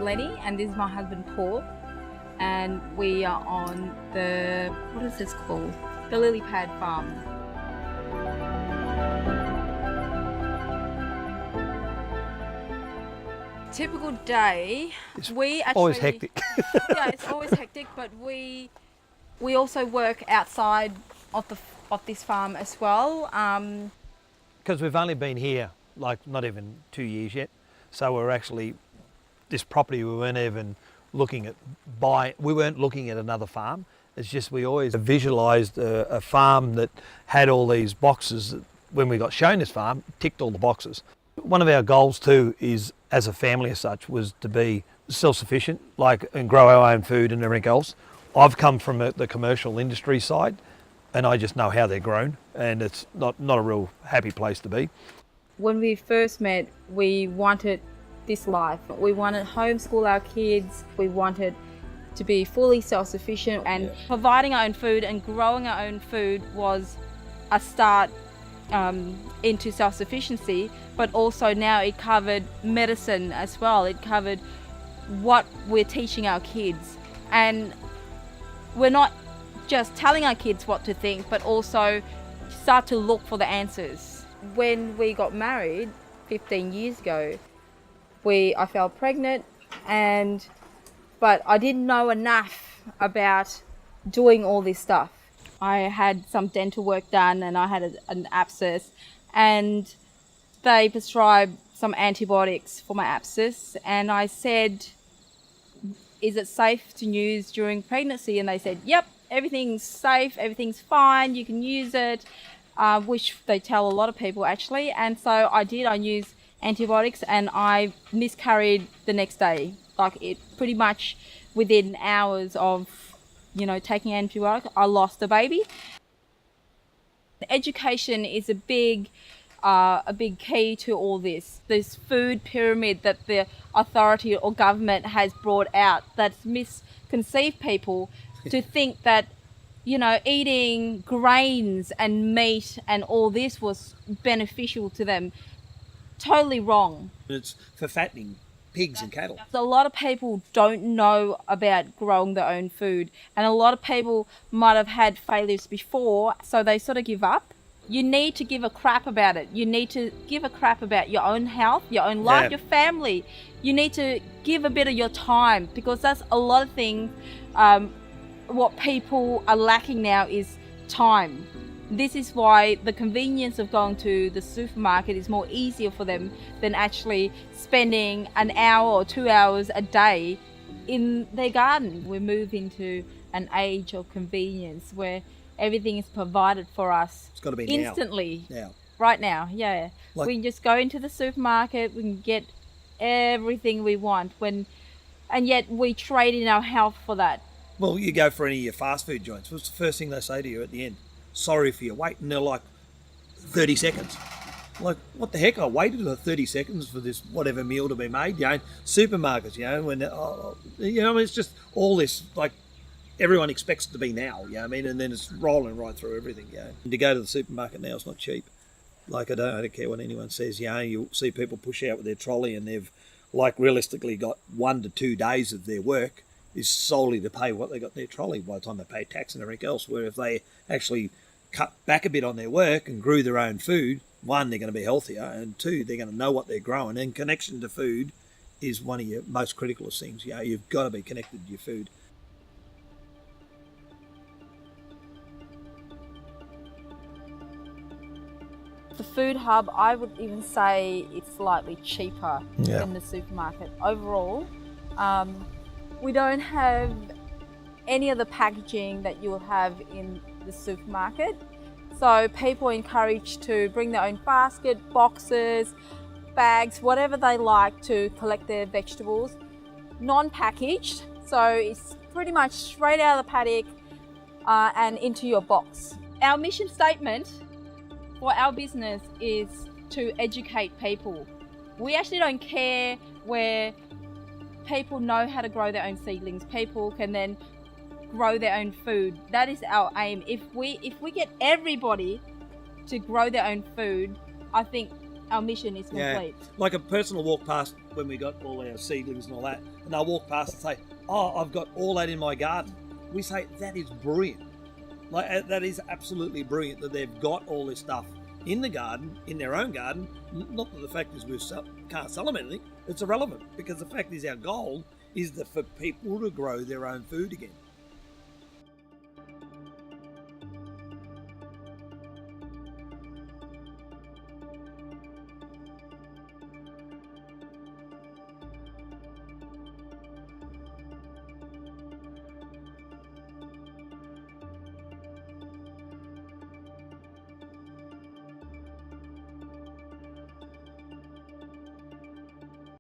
Lenny and this is my husband Paul, and we are on the, what is this called? The lily pad farm. Typical day, we actually always hectic. yeah, it's always hectic, but we also work outside of this farm as well. Because we've only been here like not even 2 years yet, so we're actually, this property we weren't even looking at we weren't looking at another farm. It's just we always visualised a farm that had all these boxes. When we got shown this farm, ticked all the boxes. One of our goals too is, as a family as such, was to be self-sufficient, and grow our own food and everything else. I've come from the commercial industry side, and I just know how they're grown, and it's not a real happy place to be. When we first met, we wanted this life. We wanted to homeschool our kids. We wanted to be fully self-sufficient, and providing our own food and growing our own food was a start into self-sufficiency, but also now it covered medicine as well. It covered what we're teaching our kids, and we're not just telling our kids what to think, but also start to look for the answers. When we got married 15 years ago, I fell pregnant, but I didn't know enough about doing all this stuff. I had some dental work done and I had an abscess, and they prescribed some antibiotics for my abscess, and I said, is it safe to use during pregnancy? And they said, yep, everything's safe, everything's fine, you can use it, which they tell a lot of people actually. And so I used antibiotics, and I miscarried the next day. It pretty much within hours of taking antibiotics, I lost the baby. Education is a big key to all this. This food pyramid that the authority or government has brought out, that's misconceived people to think that eating grains and meat and all this was beneficial to them. Totally wrong. It's for fattening pigs and cattle. A lot of people don't know about growing their own food, and a lot of people might have had failures before, so they sort of give up. You need to give a crap about it. You need to give a crap about your own health, your own life, your family. You need to give a bit of your time, because that's a lot of things. What people are lacking now is time. This is why the convenience of going to the supermarket is more easier for them than actually spending an hour or 2 hours a day in their garden. We move into an age of convenience where everything is provided for us. It's got to be instantly. Now. Right now, yeah. We can just go into the supermarket, we can get everything we want, and yet we trade in our health for that. Well, you go for any of your fast food joints, what's the first thing they say to you at the end? Sorry for your wait, and they're like 30 seconds. Like, what the heck? I waited 30 seconds for this whatever meal to be made. Supermarkets, when it's just all this, everyone expects it to be now. And then it's rolling right through everything. And to go to the supermarket now is not cheap. I don't care what anyone says. You'll see people push out with their trolley, and they've realistically got 1 to 2 days of their work is solely to pay what they got in their trolley by the time they pay tax and everything else. Where if they actually cut back a bit on their work and grew their own food, one, they're going to be healthier, and two, they're going to know what they're growing. And connection to food is one of your most critical things. You've got to be connected to your food. The food hub, I would even say it's slightly cheaper than the supermarket. Overall, we don't have any of the packaging that you will have in the supermarket. So people are encouraged to bring their own basket, boxes, bags, whatever they like to collect their vegetables. Non-packaged, so it's pretty much straight out of the paddock and into your box. Our mission statement for our business is to educate people. We actually don't care where people know how to grow their own seedlings. People can then grow their own food. That is our aim. If we get everybody to grow their own food, I think our mission is complete. Like a person will walk past when we got all our seedlings and all that, and they'll walk past and say, "Oh, I've got all that in my garden." We say that is brilliant. Like that is absolutely brilliant that they've got all this stuff in the garden, in their own garden. Not that the fact is we can't sell them anything. It's irrelevant, because the fact is our goal is for people to grow their own food again.